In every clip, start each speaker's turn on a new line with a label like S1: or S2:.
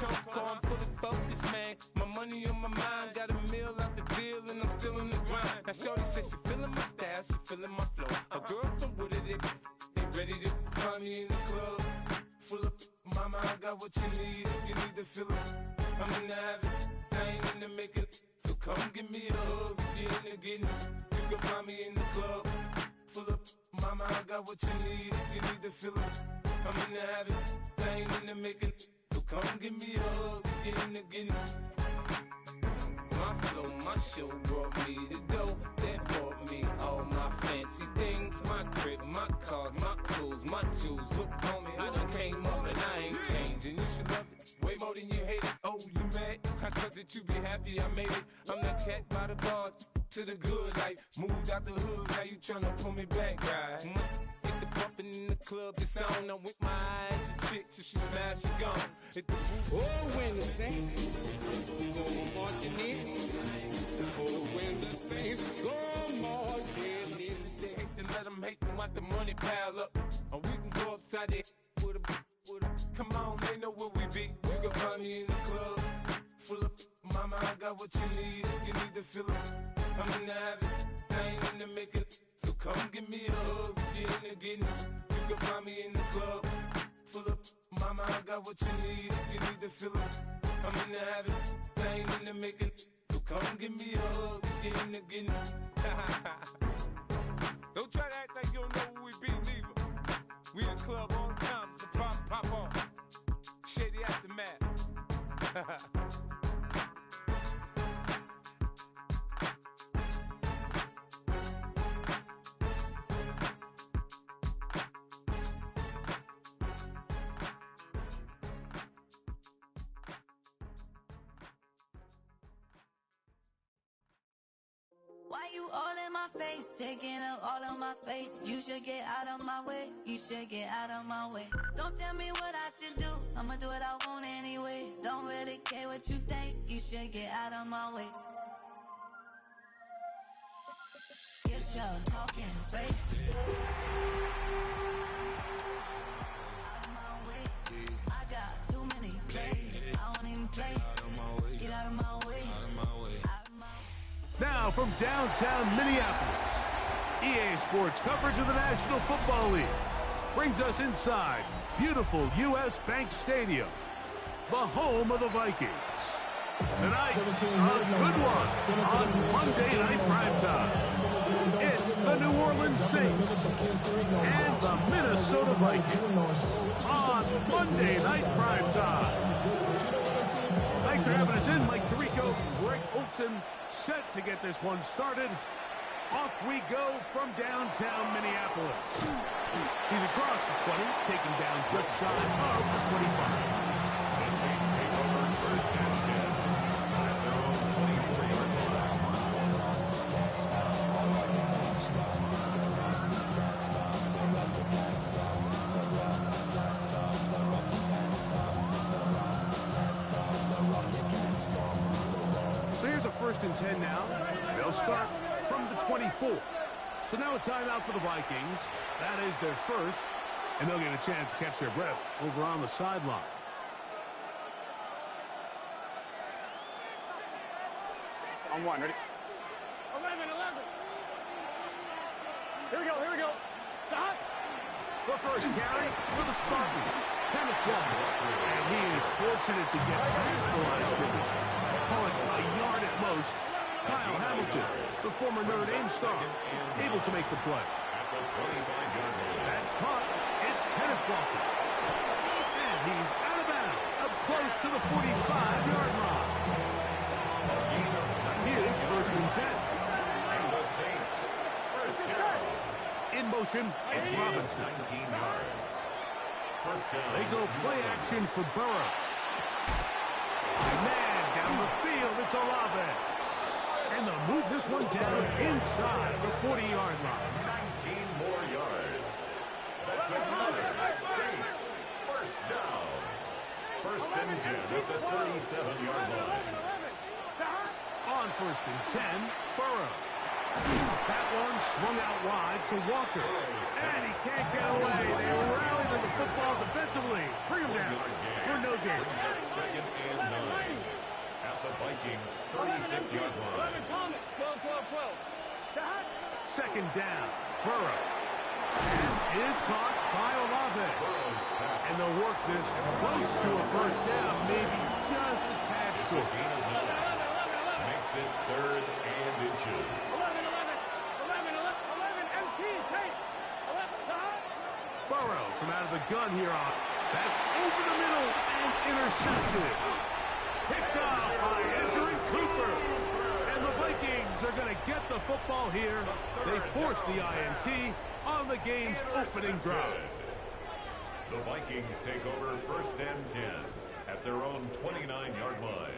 S1: trunk car, I'm fully focused, man. My money on my mind, got a meal out the deal, and I'm still in the grind. Now shorty says she feeling my style, she feeling my flow. A girl from Wooded, they ready to find me in the club. Full of mama, I got what you need if you need to feel it. I'm in the habit, I ain't in the making. So come give me a hug, if you're in the getting it. You can find me in the club. Full of mama, I got what you need if you need to feel it. I'm in the habit, I ain't in the making. So come give me a hug, if you're in the getting it. My flow, my show brought me to go. That brought me all my fancy things. My crib, my cars, my clothes, my jewels. Look, homie, I done came up and I ain't changing. You should love it way more than you hate it. Oh, you mad? I thought that you be happy I made it. I'm the cat by the bar to the good life. Moved out the hood, now you tryna pull me back, right? Hit the bumpin' in the club, it's on. I'm with my eyes to chicks. If she smash, she gone. Hit the roof.
S2: Oh, when the Saints go marching in. Oh, when the Saints go marching in.
S1: They hate to let them hate them, watch the money pile up. Or we can go upside there with a. Come on, they know where we be. You can find me in the club. Full of mama, I got what you need if you need to feel it. I'm in the habit, I ain't in the making. So come give me a hug if you're in the getting it. You can find me in the club. Full of mama, I got what you need if you need to feel it. I'm in the habit, I ain't in the making. So come give me a hug if you're in the getting it. Don't try to act like you don't know who we be, neither. We the club on time, so pop on. Shady Aftermath.
S3: Why you all in my face, taking up all of my space? You should get out of my way, you should get out of my way. Don't tell me what I should do, I'ma do what I want anyway. Don't really care what you think, you should get out of my way. Get your talking face out of my way. I got too many plays, I won't even play. Get out of my way.
S4: Now from downtown Minneapolis, EA Sports coverage of the National Football League brings us inside beautiful U.S. Bank Stadium, the home of the Vikings. Tonight, a good one on Monday Night Primetime. It's the New Orleans Saints and the Minnesota Vikings on Monday Night Primetime. Thanks for having us in. Mike Tirico, Greg Olson, set to get this one started. Off we go from downtown Minneapolis. He's across the 20, taking down just shy of the 25. The Saints take over first and 10 at their own 24-yard line. So here's a first and 10 now. They'll start from the 24. So now a timeout for the Vikings. That is their first, and they'll get a chance to catch their breath over on the sideline.
S5: On one, ready? 11. Here we go. Stop.
S4: The first carry for the Spartans, Kenneth Walker. And he is fortunate to get past the line of scrimmage. Call it a yard at most. Kyle Hamilton, the former Notre Dame star, able to make the play. That's caught. It's Kenneth Walker. And he's out of bounds, up close to the 45-yard line. Here's first and 10.
S6: And the Saints, first down.
S4: In motion, it's Robinson.
S6: 19 yards. First down.
S4: They go play action for Burrow. Man, down the field, it's Olave. And they'll move this one down inside the 40-yard line.
S6: 19 more yards. That's another Saints first down. First and 10 at the 37-yard line.
S4: On first and 10, Burrow. That one swung out wide to Walker. And he can't get away. They rally to the football defensively. Bring him down for no game.
S6: Brings up second and 9 at the Vikings' 36-yard line.
S5: 12, 12.
S4: Second down. Burrow. Pass is caught by Olave.
S6: Burrow's pass.
S4: And they'll work this close to a first down, maybe just a tad
S6: It's a
S4: short.
S6: gain of 9. Makes it 3rd and inches.
S5: 11, MT, take. 11,
S4: Burrows from out of the gun here on. That's over the middle and intercepted. Picked off by Andrew Cooper. And the Vikings are going to get the football here. They force the INT on the game's opening drive.
S6: The Vikings take over 1st and 10 at their own 29-yard line.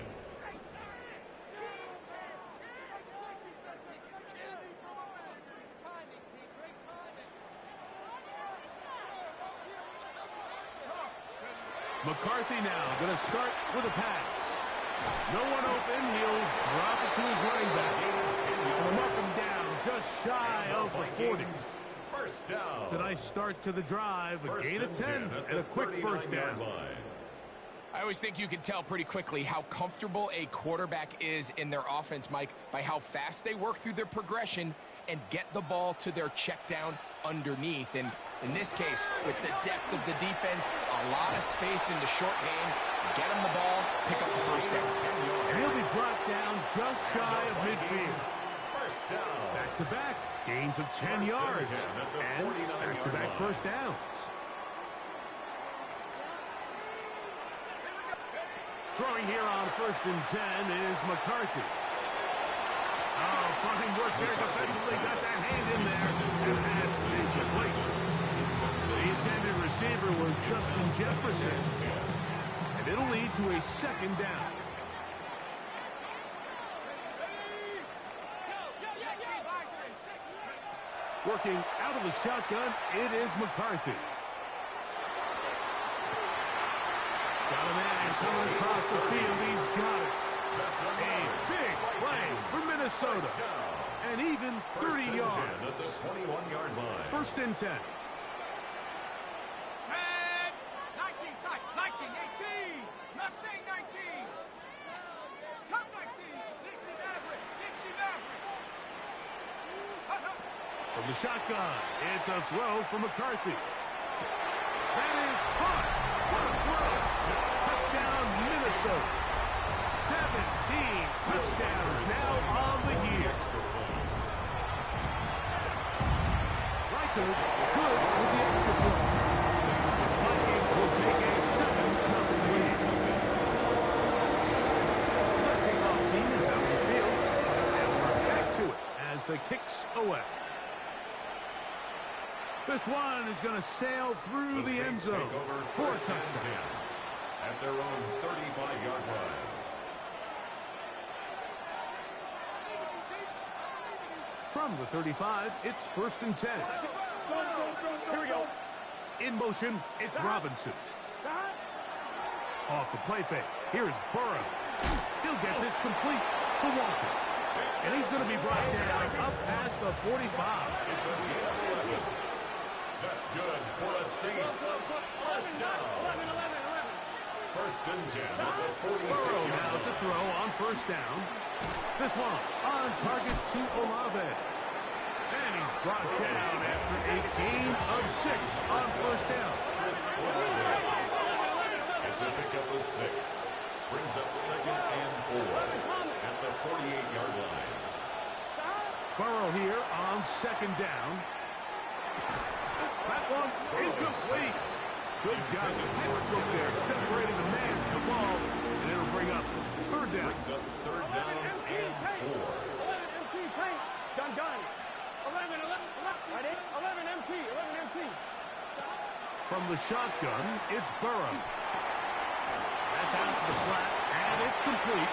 S4: McCarthy now going to start with a pass. No one open. He'll drop it to his running back. From up and down, just shy of the 40.
S6: First down.
S4: It's a nice start to the drive. A
S6: First
S4: gain of 10
S6: at
S4: and
S6: the
S4: a quick first
S6: 39-yard
S4: down.
S6: line.
S7: I always think you can tell pretty quickly how comfortable a quarterback is in their offense, Mike, by how fast they work through their progression and get the ball to their check down underneath. And in this case, with the depth of the defense, a lot of space in the short game, get him the ball, pick up the first down.
S4: And he'll be brought down just shy of midfield.
S6: First down.
S4: Back-to-back gains of 10
S6: First
S4: yards.
S6: and 10 at the
S4: And
S6: 49-yard
S4: back-to-back
S6: line.
S4: first downs. Throwing here on 1st and 10 is McCarthy. Oh, fine work there defensively. Got that hand in there. And pass is incomplete. The intended receiver was Justin Jefferson. And it'll lead to a second down. Working out of the shotgun, it is McCarthy. Got a man coming across the field. He's got it. A big play for Minnesota. And even 30 yards.
S6: At the 21-yard line.
S4: 1st and 10.
S5: 19 tight, 19, 18, Mustang 19, Cup 19, 60 Maverick, 60 Maverick.
S4: From the shotgun, it's a throw for McCarthy. That is caught. What a throw. Touchdown, Minnesota. 17 touchdowns now on the year. Reichert good with the extra point. The Vikings will take a 7-0 lead. The kickoff team is out in the field. And we're back to it as the kicks away. This one is going to sail through the end
S6: Saints
S4: zone
S6: take over
S4: for a
S6: 1st and 10
S4: touchdown.
S6: at their own 35-yard line.
S4: From the 35, it's 1st and 10.
S5: Here we go.
S4: In motion, it's Robinson. Off the play fake. Here's Burrow. He'll get this complete to Walker. And he's going to be brought down up past the 45.
S6: It's a gain of 11. That's good for the Saints. First down. 1st and 10 at the
S4: Burrow
S6: 46-yard
S4: now
S6: line.
S4: to throw on 1st down. This one on target to Olave. And he's brought down after a gain of 6 on 1st down.
S6: It's a pickup of 6. Brings up 2nd and 4 at the 48-yard line.
S4: Burrow here on 2nd down. That one incomplete. Good job. Textbook there, separating the man from the ball. And it'll bring up 3rd down.
S6: Brings up 3rd down and 4.
S5: 11 MT, paint. Gun. 11 MT, 11 MT.
S4: From the shotgun, it's Burrow. That's out to the flat, and it's complete.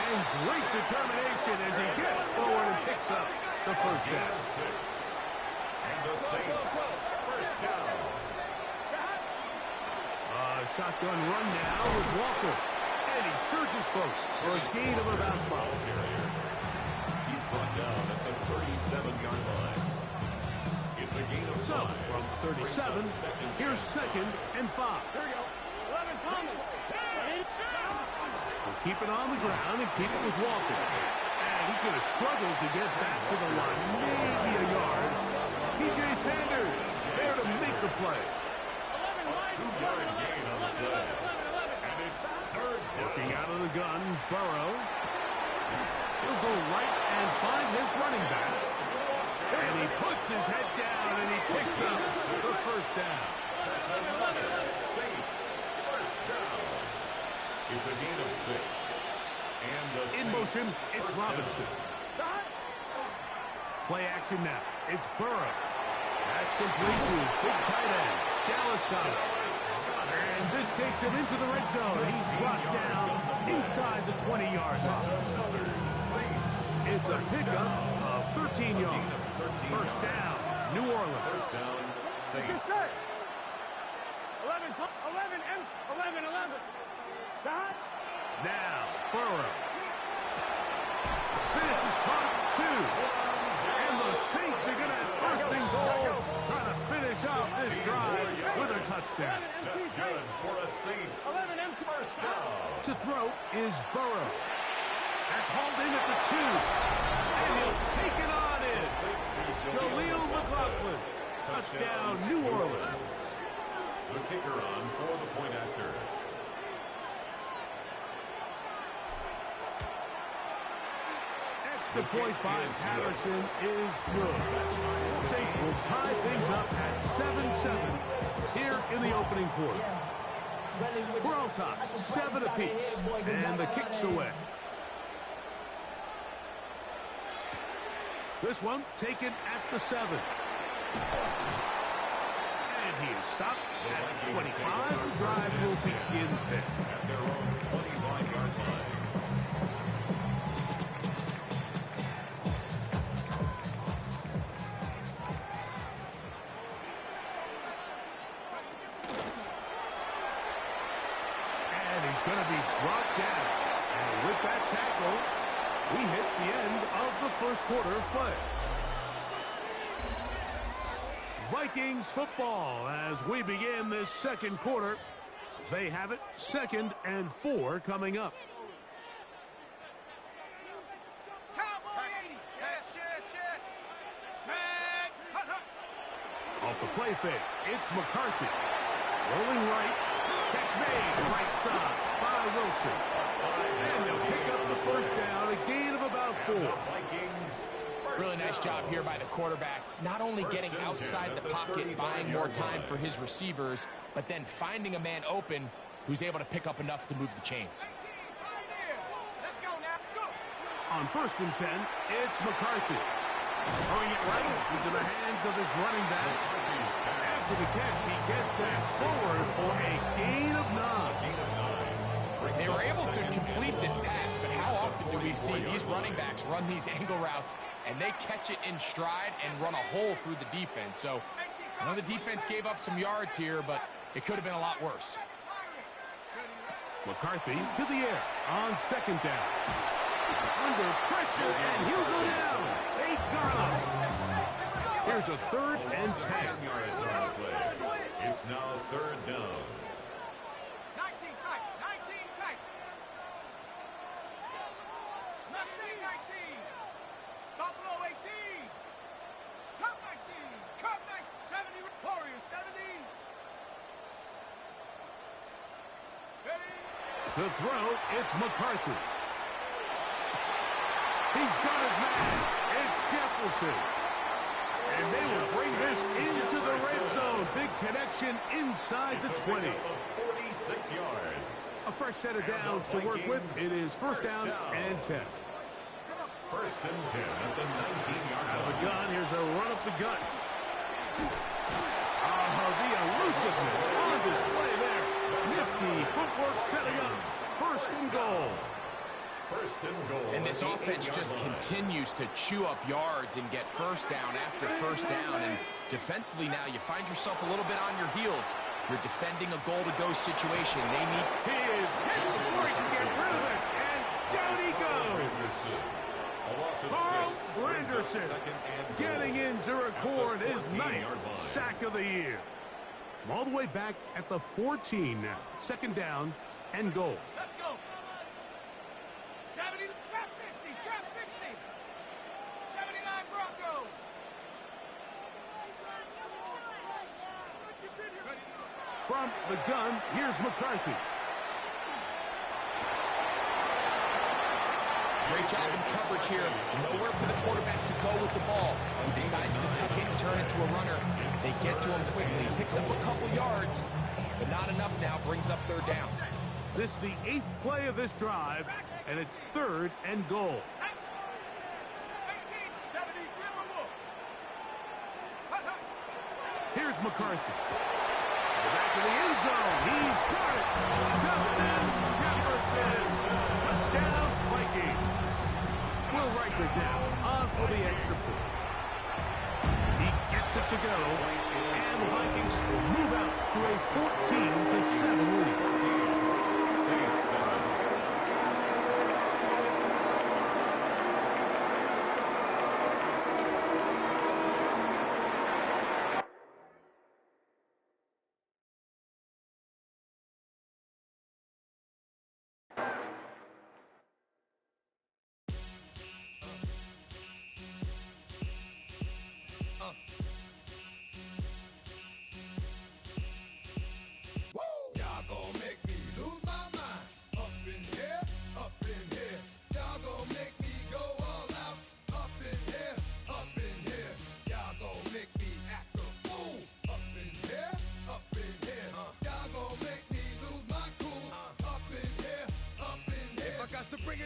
S4: And great determination as he gets forward and picks up the first
S6: Gain
S4: down.
S6: of 6. And the Saints, first down.
S4: Shotgun run now with Walker. And he surges forward for a gain of about 5.
S6: He's brought down at the 37-yard line. It's a gain of 5.
S4: So, from 37, here's 2nd and 5.
S5: Here we go. 11 Thomas.
S4: keep it on the ground and keep it with Walton. And he's going to struggle to get back to the line. Maybe a yard. TJ Sanders there to make the play.
S6: A 2-yard gain on the play. And it's third down.
S4: Working out of the gun, Burrow. He'll go right and find his running back. And he puts his head down and he picks up the first down.
S6: That's another Saints first down. It's a gain of 6. And the
S4: In
S6: Saints
S4: motion, it's
S6: first
S4: Robinson.
S6: down.
S4: Play action now. It's Burrow. That's complete to his big tight end, Dallas Goedert. And this takes him into the red zone. He's brought down inside the 20-yard line. It's a pickup of 13 yards. First down, New Orleans.
S6: First down, Saints.
S5: 11. Dot.
S4: Now, Burrow. This is caught 2. And the Saints are going to have first and goal, trying to finish off this drive with a touchdown.
S6: That's good for a Saints first down.
S4: To throw is Burrow. That's hauled in at the 2. And he'll take it on in. Jaleel McLaughlin. Touchdown, New Orleans.
S6: The kicker on for the point after.
S4: The point by Patterson is good. Saints will tie things up at 7-7 here in the opening quarter. We're all tied, 7 apiece, and the kick's away. This one taken at the 7. And he is stopped at 25. The drive will begin there.
S6: At their own 25-yard line.
S4: Going to be brought down. And with that tackle, we hit the end of the first quarter of play. Vikings football as we begin this second quarter. They have it 2nd and 4 coming up. Off the play fake, it's McCarthy. Rolling right. Catch made, right side by Wilson. And they'll pick up the first down, a gain of about 4.
S7: Really nice job here by the quarterback. Not only getting outside the pocket, buying more time for his receivers, but then finding a man open who's able to pick up enough to move the chains.
S4: On 1st and 10, it's McCarthy. Throwing it right into the hands of his running back. After the catch, he gets that forward for a gain of 9.
S7: They were able to complete this pass, but how often do we see these running backs run these angle routes and they catch it in stride and run a hole through the defense? So I know the defense gave up some yards here, but it could have been a lot worse.
S4: McCarthy to the air on 2nd down. Under pressure, and he'll go down. They got him. Here's a 3rd and 10.
S6: 10 yards on the play. It's now 3rd down.
S5: 19 tight. Mustang 19. Buffalo 18. Cup 19. Cup 70. Warriors 70. Ready?
S4: To throw, it's McCarthy. He's got his man. It's Jefferson. And they will bring this into the red zone. Big connection inside the 20.
S6: 46 yards.
S4: A fresh set of downs to work with. It is first down and 10.
S6: 1st and 10 at the 19-yard line.
S4: Out of the gun, here's a run up the gut. The elusiveness on display there. Nifty footwork setting up. 1st and goal.
S6: 1st and goal.
S7: And this offense just continues to chew up yards and get first down after first down. And defensively now, you find yourself a little bit on your heels. You're defending a goal-to-go situation. They need...
S4: He is hit before he can get rid of it. And down he goes. Carl Granderson getting in to record his 9th sack of the year. All the way back at the 14 now. 2nd down and goal.
S5: Let's go. Trap 60, trap 60. 79 Broncos.
S4: From the gun, here's McCarthy.
S7: Great job in coverage here. Nowhere for the quarterback to go with the ball. He decides to tuck it and turn into a runner. They get to him quickly. Picks up a couple yards, but not enough now. Brings up third down.
S4: This is the 8th play of this drive, and it's 3rd and goal.
S5: 18-72.
S4: Here's McCarthy. Back to the end zone. He's got it. Justin Jefferson. Touchdown, Vikings. Will Riker down on for the extra point. He gets it to go, and the Vikings will move out to a 14-7 lead.
S6: Saints 7.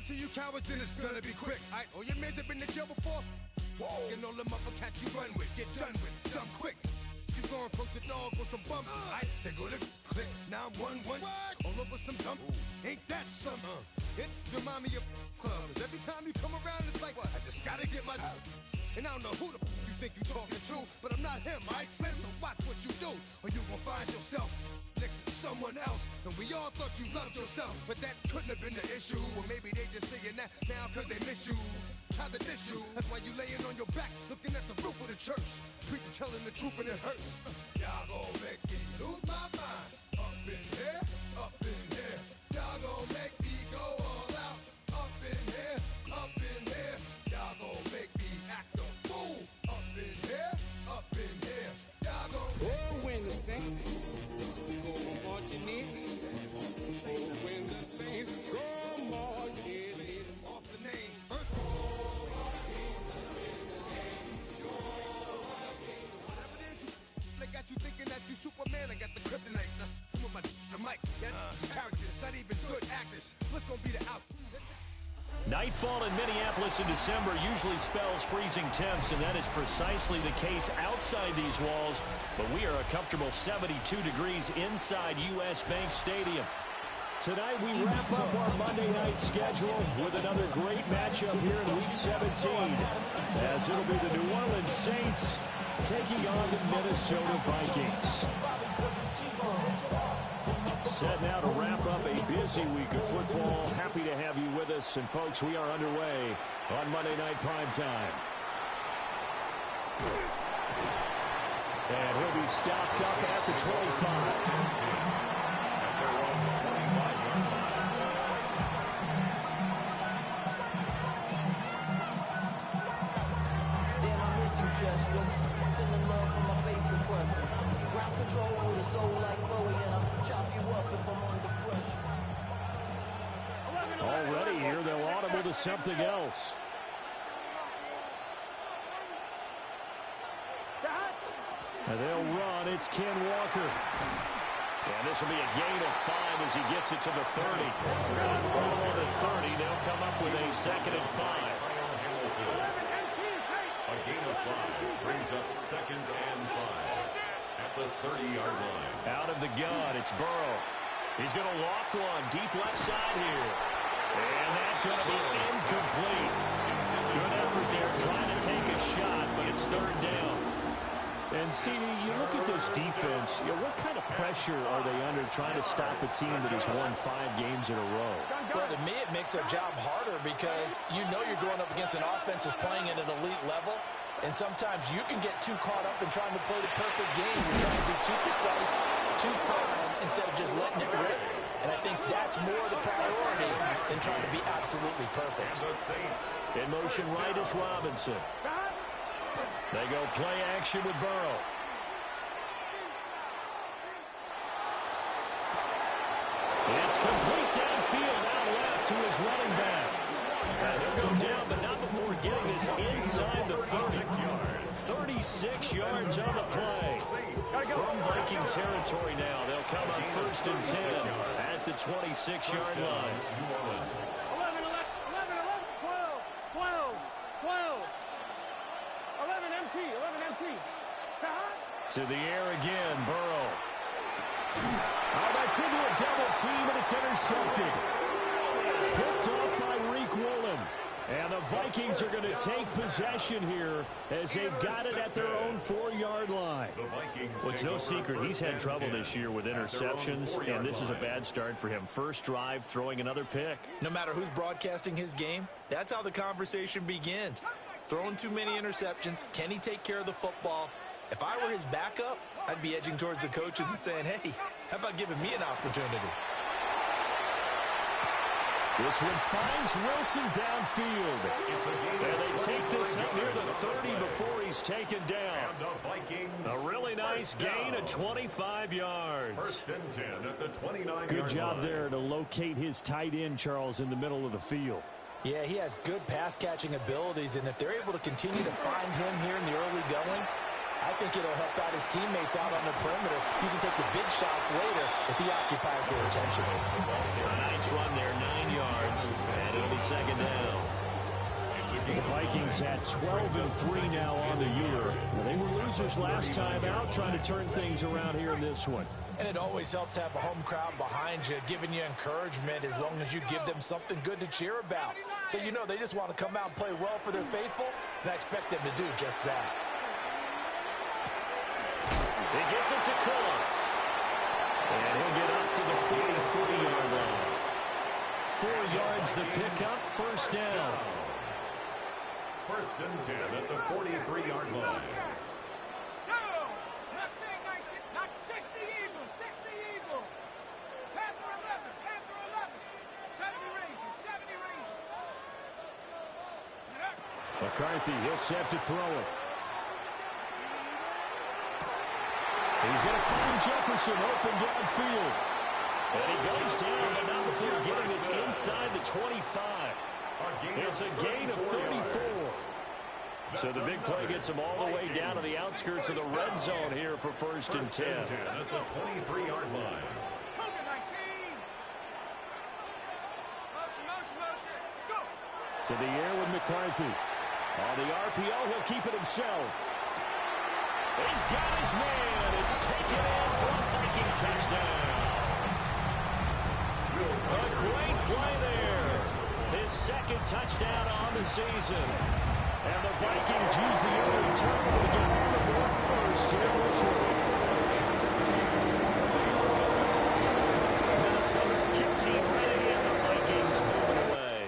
S8: To you cowards, then it's gonna be quick. Aight, all your men have been to jail before. Whoa, and all them upper cats you run with, get done with, dumb quick. You going from the dog with some bump, aight, they go to click. Now I'm 1-1, all over some dump. Ain't that some? It's the mommy of clubs. Every time you come around, it's like, I just gotta get my. And I don't know who the you think you talking to, but I'm not him, aight, Slim. So watch what you do, or you gon' find yourself next to someone else. And we all thought you loved yourself, but that couldn't have been the issue. Or maybe they just saying that now cause they miss you. Try to diss you, that's why you laying on your back, looking at the roof of the church. Preacher telling the truth and it hurts. Y'all gon' make me lose my mind. Up in here, up in here. Y'all gon' make me go all out. Up in here, up in here. Y'all gon' make me act a fool. Up in here, up in here. Y'all gon'
S2: Oh, when the Saints go marching in. Oh, when the Saints go marching in.
S8: off the name. First whatever it is they got you thinking that you Superman. I got the kryptonite. Now, with my the mic. That's characters, not even good actors. What's gonna be the outcome?
S9: Nightfall in Minneapolis in December usually spells freezing temps, and that is precisely the case outside these walls. But we are a comfortable 72 degrees inside U.S. Bank Stadium. Tonight we wrap up our Monday night schedule with another great matchup here in Week 17, as it'll be the New Orleans Saints taking on the Minnesota Vikings. Set now to wrap up a busy week of football. Happy to have you with us. And, folks, we are underway on Monday Night Primetime. And he'll be stopped up at the 25.
S10: Sending love from my bass compressor. Ground control with a soul like Bowie, and I'll chop you up if I'm under pressure.
S9: Already here, they'll audible to something else. And they'll run. It's Ken Walker. And this will be a gain of 5 as he gets it to the 30. Ball on the 30. They'll come up with a 2nd and 5.
S6: A gain of 5 brings up 2nd and 5 at the 30-yard line.
S9: Out of the gun, it's Burrow. He's going to loft one deep left side here. And that's going to be incomplete. Good effort there trying to take a shot, but it's 3rd down. And, Cini, you look at this defense, what kind of pressure are they under trying to stop a team that has won 5 games in a row?
S11: Well, to me, it makes their job harder because you know you're going up against an offense that's playing at an elite level, and sometimes you can get too caught up in trying to play the perfect game. You're trying to be too precise, too fine, instead of just letting it rip. And I think that's more the priority than trying to be absolutely perfect.
S9: In motion right is Robinson. They go play action with Burrow. It's complete downfield, out left to his running back. And he'll go down, but not before getting this inside the 30. 36 yards on the play. From Viking territory now, they'll come on 1st and 10 at the 26-yard line.
S5: 11, 12, 12. 11 empty.
S9: To the air again, Burrow. Oh, that's into a double team, and it's intercepted. Picked off by Reek Woolen. And the Vikings are going to take possession here as they've got it at their own 4-yard line. Well, it's no secret he's had trouble this year with interceptions, and this is a bad start for him. First drive, throwing another pick.
S11: No matter who's broadcasting his game, that's how the conversation begins. Throwing too many interceptions. Can he take care of the football? If I were his backup, I'd be edging towards the coaches and saying, hey, how about giving me an opportunity?
S9: This one finds Wilson downfield. And they take this up near the 30 before he's taken down. A really nice gain of 25 yards.
S6: 1st and 10 at the 29-yard
S12: Good job
S6: line.
S12: there to locate his tight end, Charles, in the middle of the field.
S11: Yeah, he has good pass-catching abilities, and if they're able to continue to find him here in the early going, I think it'll help out his teammates out on the perimeter. He can take the big shots later if he occupies their attention.
S9: A nice run there, 9 yards, and it'll be 2nd down.
S12: The Vikings at 12-3 now on the year. They were losers last time out, trying to turn things around here in this one.
S11: And it always helps to have a home crowd behind you, giving you encouragement as long as you give them something good to cheer about. So you know they just want to come out and play well for their faithful, and I expect them to do just that.
S9: He gets it to Coles. And he'll get up to the 43-yard line. 4 yards the pickup, 1st down.
S6: 1st and 10 at the 43-yard line.
S12: McCarthy, he'll set to throw it. He's going to find Jefferson open downfield.
S9: And he goes down, but not before getting this inside the 25. It's a gain of 34. So the big play gets him all the way down to the outskirts of the red zone here for 1st and 10.
S6: At the 23-yard line.
S12: To the air with McCarthy. On the RPO, he'll keep it himself.
S9: He's got his man. It's taken in for a Viking touchdown. A great play there. His 2nd touchdown on the season.
S12: And the Vikings use the early turnover to get on the board first here in this one.
S9: Minnesota's kick team ready, and the Vikings moving away.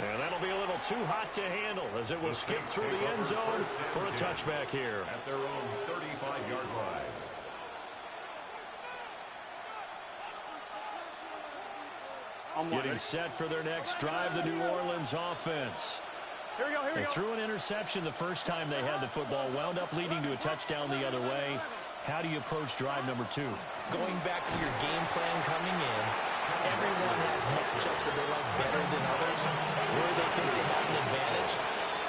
S9: And that'll be a little too hot to handle as it will skip through the end zone for a touchback here.
S6: At their own 35-yard line.
S9: Getting set for their next drive, the New Orleans offense.
S5: Here we go.
S9: They threw an interception the first time they had the football, wound up leading to a touchdown the other way. How do you approach drive number 2?
S11: Going back to your game plan coming in, everyone has matchups that they like better than others, where they think they have an advantage.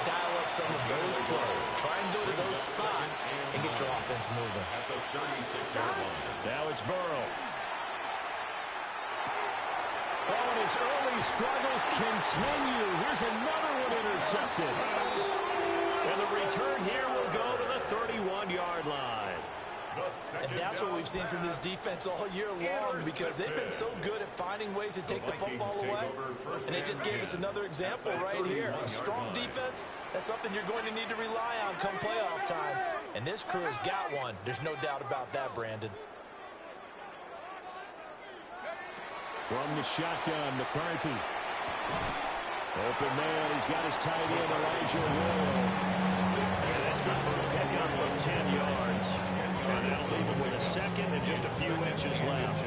S11: Dial up some of those plays. Try and go to those spots and get your offense moving.
S6: At the 36-yard line.
S9: Now it's Burrow.
S12: Oh, and his early struggles continue. Here's another one intercepted.
S9: And the return here will go to the 31-yard line.
S11: And that's what we've seen from this defense all year long, because they've been so good at finding ways to take the football away. And they just gave us another example right here. A strong defense, that's something you're going to need to rely on come playoff time. And this crew has got one. There's no doubt about that, Brandon.
S12: From the shotgun, McCarthy. Open man, he's got his tight end, Elijah Ward.
S9: And that's good for a pickup of 10 yards. And that'll leave him with a 2nd and just a few inches left.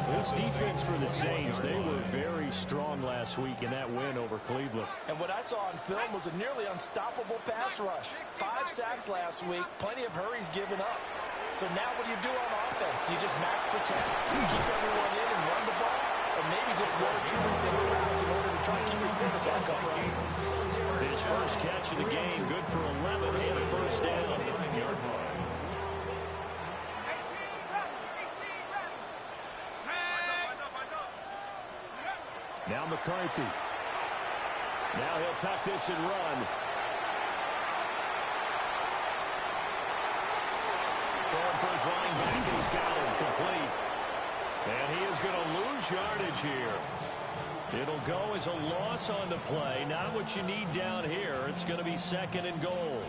S12: This defense for the Saints, they were very strong last week in that win over Cleveland.
S11: And what I saw on film was a nearly unstoppable pass rush. 5 sacks last week, plenty of hurries given up. So now what do you do on offense? You just match protect, keep everyone in and run the ball, or maybe just 1 or 2 receiver routes in order to try and keep your quarterback upright.
S12: His first catch of the game, good for 11 and a first down. Now McCarthy. Now he'll tuck this and run. Throwing for his running back. He's got him complete. And he is going to lose yardage here. It'll go as a loss on the play. Not what you need down here. It's going to be 2nd and goal.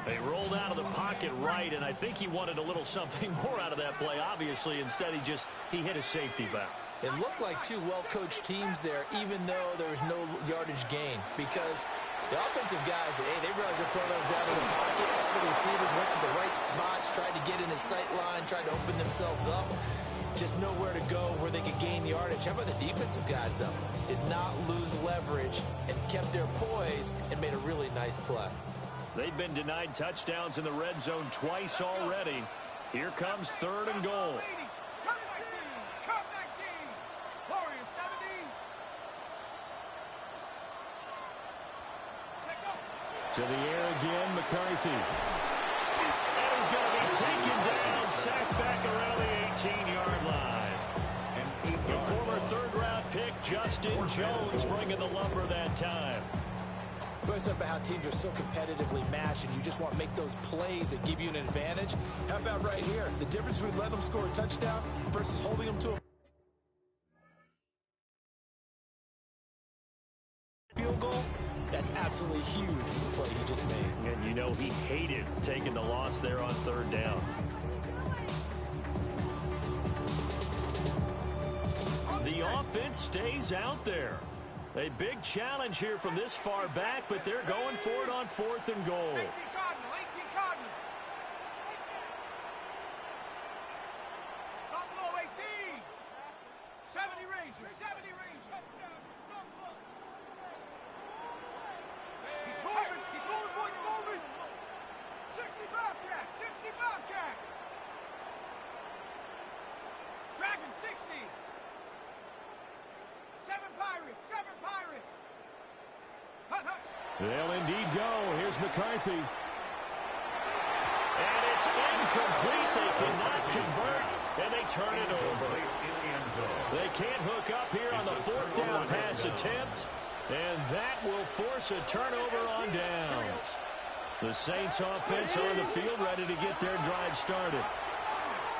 S12: They rolled out of the pocket right, and I think he wanted a little something more out of that play. Obviously, instead he hit a safety valve.
S11: It looked like 2 well-coached teams there, even though there was no yardage gain, because the offensive guys, hey, they realized their quarterback was out of the pocket. All the receivers went to the right spots, tried to get in his sight line, tried to open themselves up. Just nowhere to go where they could gain yardage. How about the defensive guys, though? Did not lose leverage and kept their poise and made a really nice play.
S12: They've been denied touchdowns in the red zone twice already. Here comes 3rd and goal. To the air again, McCarthy. And he's going to be taken down, sacked back around the 18-yard line. The former 3rd-round pick, Justin Jones, bringing the lumber that time.
S11: We're talking about how teams are so competitively matched, and you just want to make those plays that give you an advantage. How about right here? The difference between letting them score a touchdown versus holding them to a field goal. That's absolutely huge for the play he just made.
S12: And you know he hated taking the loss there on 3rd down. The offense stays out there. A big challenge here from this far back, but they're going for it on 4th and goal.
S5: 18 Cardinal. Buffalo 18. 70 Rangers. He's moving, boys, moving. 60 Bobcat. Dragon 60. 7 Pirates. Hut.
S12: They'll indeed go. Here's McCarthy. And it's incomplete. They cannot convert, and they turn it over. They can't hook up here on the 4th down pass attempt, and that will force a turnover on downs. The Saints offense on the field ready to get their drive started.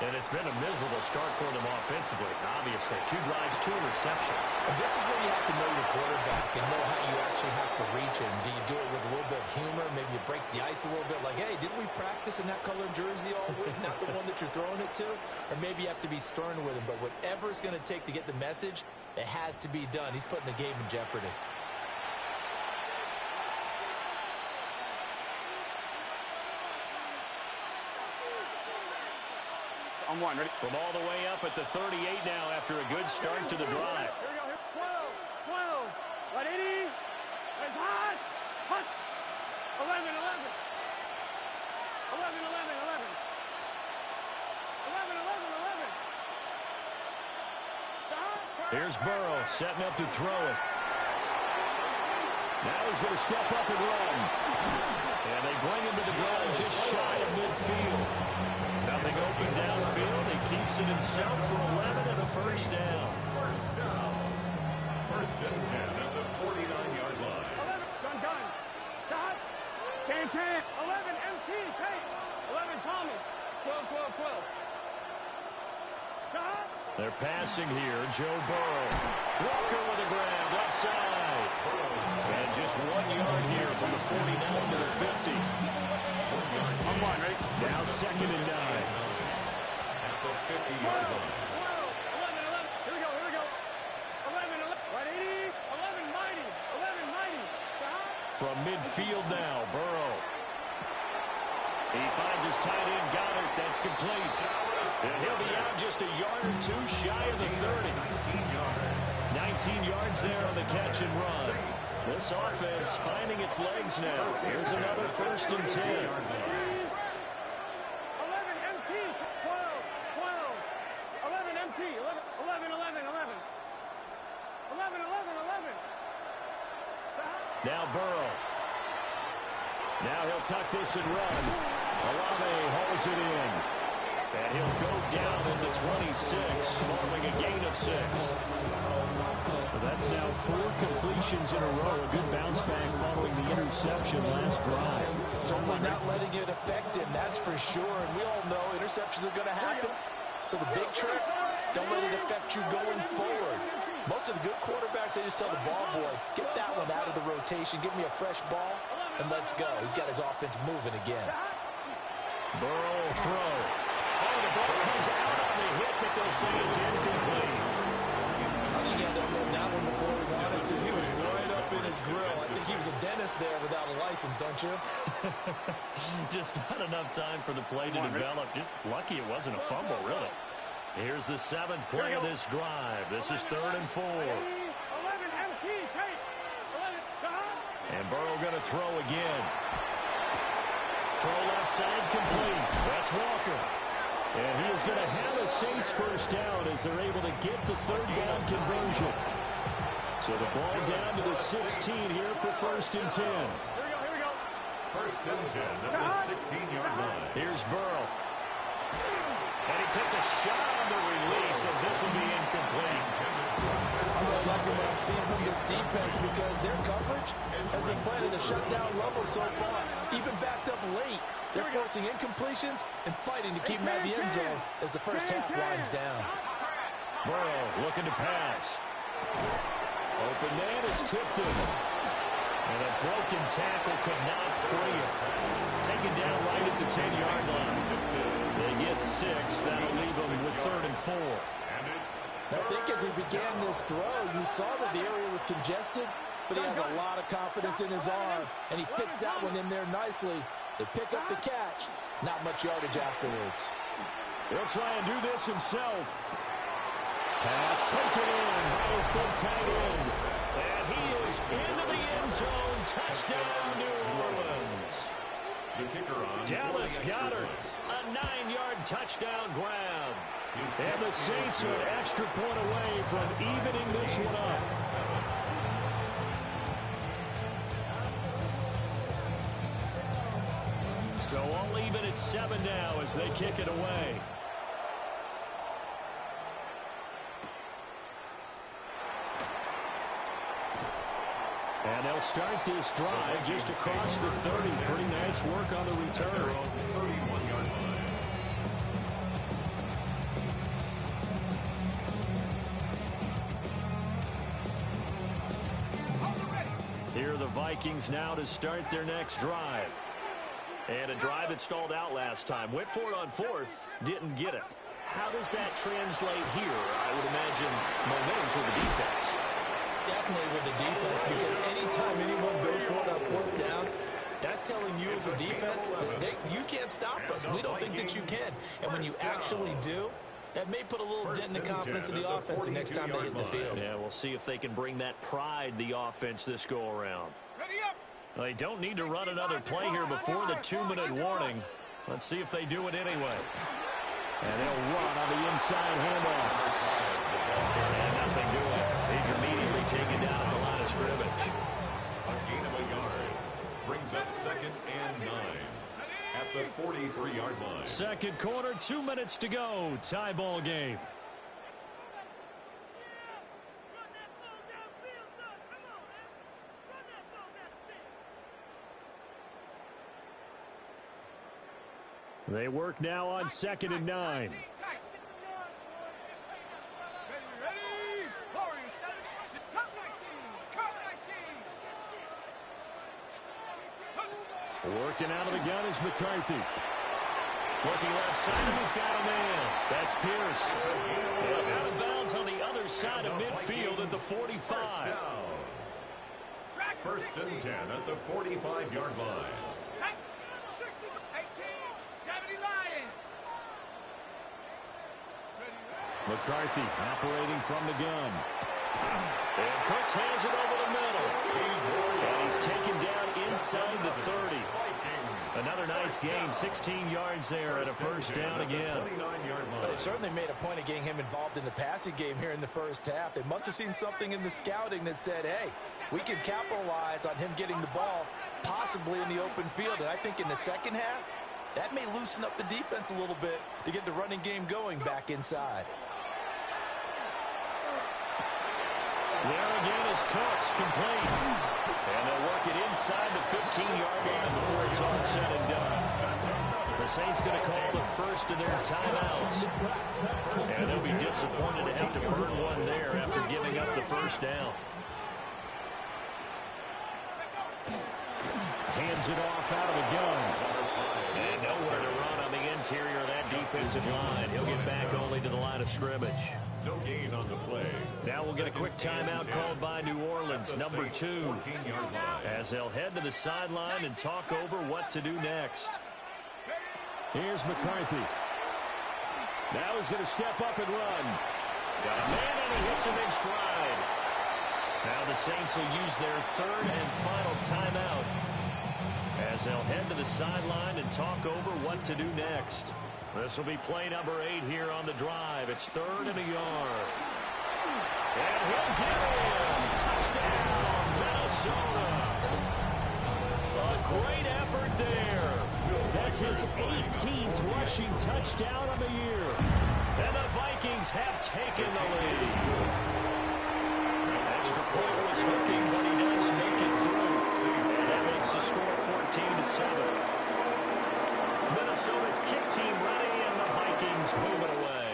S12: And it's been a miserable start for them offensively, obviously. 2 drives, 2 receptions.
S11: And this is where you have to know your quarterback and know how you actually have to reach him. Do you do it with a little bit of humor? Maybe you break the ice a little bit like, hey, didn't we practice in that colored jersey all week, not the one that you're throwing it to? Or maybe you have to be stern with him. But whatever it's going to take to get the message, it has to be done. He's putting the game in jeopardy.
S5: On 1, ready?
S12: From all the way up at the 38 now after a good start to the drive.
S5: Here we go. 12. 180. It's hot. 11.
S12: Here's Burrow setting up to throw it. Now he's going to step up and run. And they bring him to the ground just shy of midfield. Nothing open downfield. He keeps it himself for 11 and a first down.
S6: First and 10 at the 49-yard line.
S5: 11. Gun. Stop. Can. 11. MT. Tate. 11. Thomas. 12. Stop.
S12: They're passing here. Joe Burrow. Walker with a grab. Left side. And just 1 yard here from the 49 to the 50.
S5: On 1, ready?
S12: Now 2nd and 9.
S6: At the 50-yard line.
S5: 11. Here we go. 11. 180. 11 mighty. Stop.
S12: From midfield now, Burrow. He finds his tight end, Goddard. That's complete. And he'll be out just a yard or two shy of the 30. 19 yards there on the catch and run. This offense finding its legs now. Here's another 1st and 10.
S5: 11 MT, 12, 12. 11 MT, 11, 11, 11. 11, 11, 11.
S12: Now Burrow. Now he'll tuck this and run. Olave hauls it in. And he'll go down at the 26, following a gain of 6. That's now 4 completions in a row. A good bounce back following the interception last drive.
S11: Certainly not letting it affect him, that's for sure. And we all know interceptions are going to happen. So the big trick, don't let it affect you going forward. Most of the good quarterbacks, they just tell the ball boy, get that one out of the rotation, give me a fresh ball, and let's go. He's got his offense moving again.
S12: Burrow throw. Oh, the ball comes out on the hit, but they'll say it's incomplete.
S11: I think he had to hold that one before he wanted to. He was right up in his grill. I think he was a dentist there without a license, don't you?
S12: Just not enough time for the play to develop. Just lucky it wasn't a fumble, really. Here's the 7th play of this drive. This is 3rd and 4.
S5: 11 MT, take. 11,
S12: and Burrow going to throw again. Throw left side complete. That's Walker. And he is going to have a Saints 1st down as they're able to get the 3rd down conversion. So the ball down to the 16 here for 1st and 10.
S5: Here we go.
S6: 1st and 10 at the 16-yard line.
S12: Here's Burrow. And he takes a shot on the release as this will be incomplete.
S11: I'm really liking what I'm seeing from this defense because their coverage has been playing at a shutdown level so far. Even backed up late, they're forcing incompletions and fighting to keep them out of the end zone as the first half winds down.
S12: Burrow looking to pass. Open man is tipped in. And a broken tackle could not free him. Taken down right at the 10-yard line. They get 6. That'll leave them with 3rd and 4.
S11: I think as he began this throw, you saw that the area was congested, but he has a lot of confidence in his arm, and he fits that one in there nicely. They pick up the catch. Not much yardage afterwards.
S12: He'll try and do this himself. Pass taken in by his big tight end. And he is into the end zone. Touchdown, New Orleans.
S6: The kicker on
S12: Dallas Goedert, a 9-yard touchdown grab. And the Saints are an extra point away from evening this one up. So all even at 7 now as they kick it away. And they'll start this drive just across the 30. Pretty nice work on the return.
S6: 31-yard line.
S12: Here are the Vikings now to start their next drive. And a drive that stalled out last time. Went for it on 4th, didn't get it. How does that translate here? I would imagine momentum's with the defense.
S11: Definitely with the defense, because anytime anyone goes for it on 4th down, that's telling you as a defense that you can't stop us. We don't think that you can. And when you actually do, that may put a little dent in the confidence of the offense the next time they hit the field.
S12: Yeah, we'll see if they can bring that pride, the offense, this go-around. Well, they don't need to run another play here before the 2-minute warning. Let's see if they do it anyway. And they'll run on the inside handoff. And nothing doing. He's immediately taken down at the line of scrimmage.
S6: A gain of a yard brings up 2nd and 9 at the 43-yard line.
S12: Second quarter, 2 minutes to go. Tie ball game. They work now on 2nd and 9. Working out of the gun is McCarthy. Looking left side, he's got a man. That's Pierce. And out of bounds on the other side of midfield at the 45.
S6: 1st and 10 at the 45-yard line.
S12: McCarthy operating from the gun. And Cooks hands it over the middle. And he's taken down inside the 30. Another nice gain, 16 yards there and a first down again.
S11: They certainly made a point of getting him involved in the passing game here in the first half. They must have seen something in the scouting that said, hey, we can capitalize on him getting the ball possibly in the open field. And I think in the second half, that may loosen up the defense a little bit to get the running game going back inside.
S12: There again is Cooks, complete. And they'll work it inside the 15-yard line before it's all said and done. The Saints going to call the first of their timeouts. And they'll be disappointed to have to burn one there after giving up the first down. Hands it off out of the gun. And nowhere to run on the interior of that defensive line. He'll get back only to the line of scrimmage.
S6: No gain on the play.
S12: Now we'll get a quick timeout called by New Orleans, number 2, as they'll head to the sideline and talk over what to do next. Here's McCarthy. Now he's going to step up and run. Got a man and he hits him in stride. Now the Saints will use their third and final timeout as they'll head to the sideline and talk over what to do next. This will be play number 8 here on the drive. It's 3rd and a yard. And he'll get in. Touchdown, Minnesota. A great effort there. That's his 18th rushing touchdown of the year. And the Vikings have taken the lead. Extra point was hooking, but he does take it through. And that makes the score 14-7. Minnesota's kick team ready, and the Vikings move it away.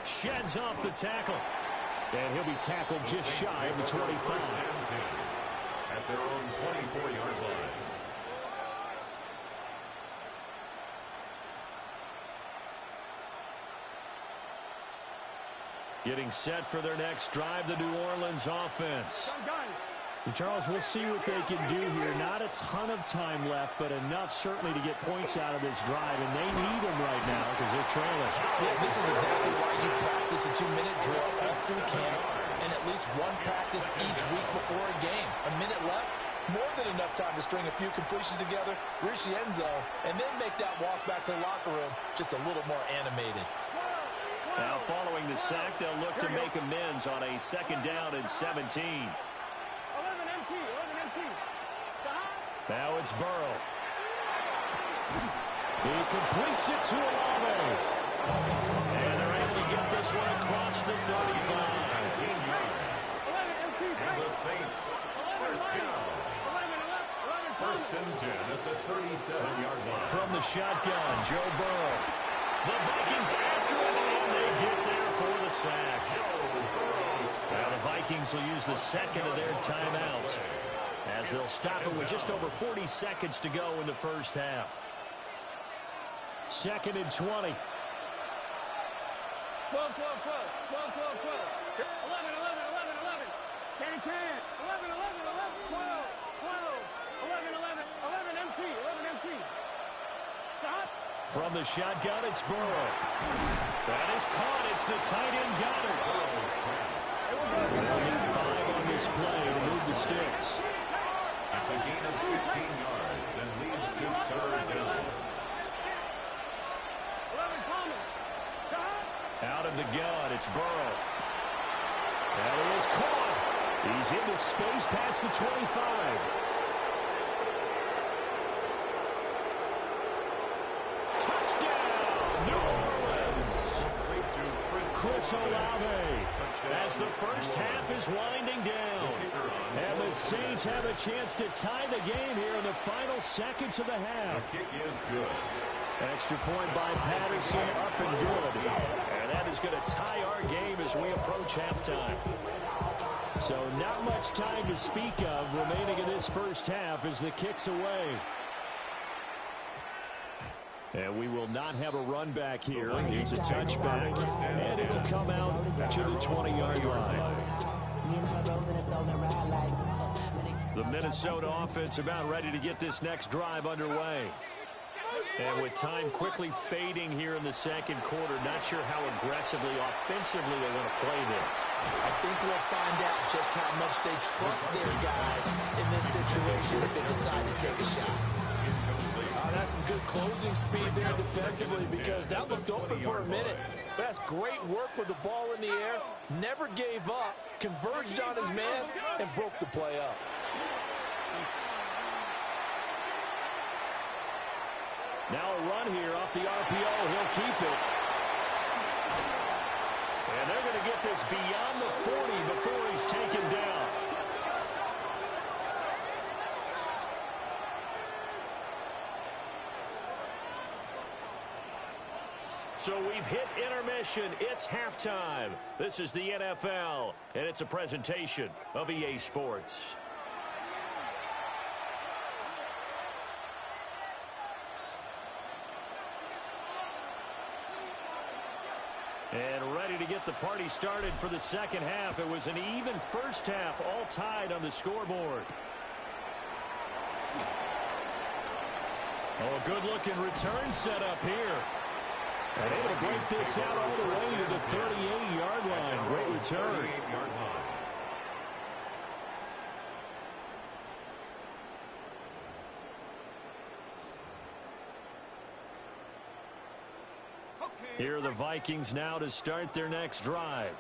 S12: Sheds off the tackle. And he'll be tackled just shy of the 25.
S6: At their own 24-yard line.
S12: Getting set for their next drive, the New Orleans offense. And Charles, we'll see what they can do here. Not a ton of time left, but enough certainly to get points out of this drive, and they need them right now because they're trailing.
S11: Yeah, this is exactly why you practice a 2-minute drill all through camp and at least one practice each week before a game. A minute left, more than enough time to string a few completions together, reach the end zone, and then make that walk back to the locker room just a little more animated.
S12: Now following the sack, they'll look to make amends on a 2nd down and 17. Now it's Burrow. He completes it to Olave. And they're able to get this one across the 35.
S6: 19 yards. And the Saints, first down. 1st and 10 at the 37-yard line.
S12: From the shotgun, Joe Burrow. The Vikings after it, and they get there for the sack. Now the Vikings will use the second of their timeouts, as they'll stop it with just over 40 seconds to go in the first half. 2nd and 20.
S5: 12, 12, 12. 12, 12, 12. 11, 11, 11, 11. Can, 11, 11, 11, 12, 12. 11, 11, 11, MT, 11, MT. Stop.
S12: From the shotgun, it's Burrow. That is caught. It's the tight end Goddard. They'll get 5 on this play to move the sticks.
S6: That's a gain of 15 yards and leads to 3rd down.
S12: Out of the gun, it's Burrow. And he is caught. He's into space past the 25. Touchdown, New Orleans. Chris Olave, as the first half is winding down. And the Saints have a chance to tie the game here in the final seconds of the half.
S6: The kick is good.
S12: Extra point by Patterson, up and good. And that is going to tie our game as we approach halftime. So not much time to speak of remaining in this first half as the kick's away. And we will not have a run back here. It's a touchback. And it'll come out to the 20-yard line. The Minnesota offense about ready to get this next drive underway.
S9: And with time quickly fading here in the second quarter, not sure how aggressively, offensively they're going to play this.
S11: I think we'll find out just how much they trust their guys in this situation if they decide to take a shot. That's some good closing speed there defensively because that looked open for a minute. That's great work with the ball in the air. Never gave up, converged on his man, and broke the play up.
S9: Now a run here off the RPO. He'll keep it. And they're going to get this beyond the 40 before he's taken down. So we've hit intermission. It's halftime. This is the NFL, and it's a presentation of EA Sports. And ready to get the party started for the second half. It was an even first half, all tied on the scoreboard. Oh, a good-looking return set up here. And able to break this out all the way to the 38-yard line. Great return. Here are the Vikings now to start their next drive.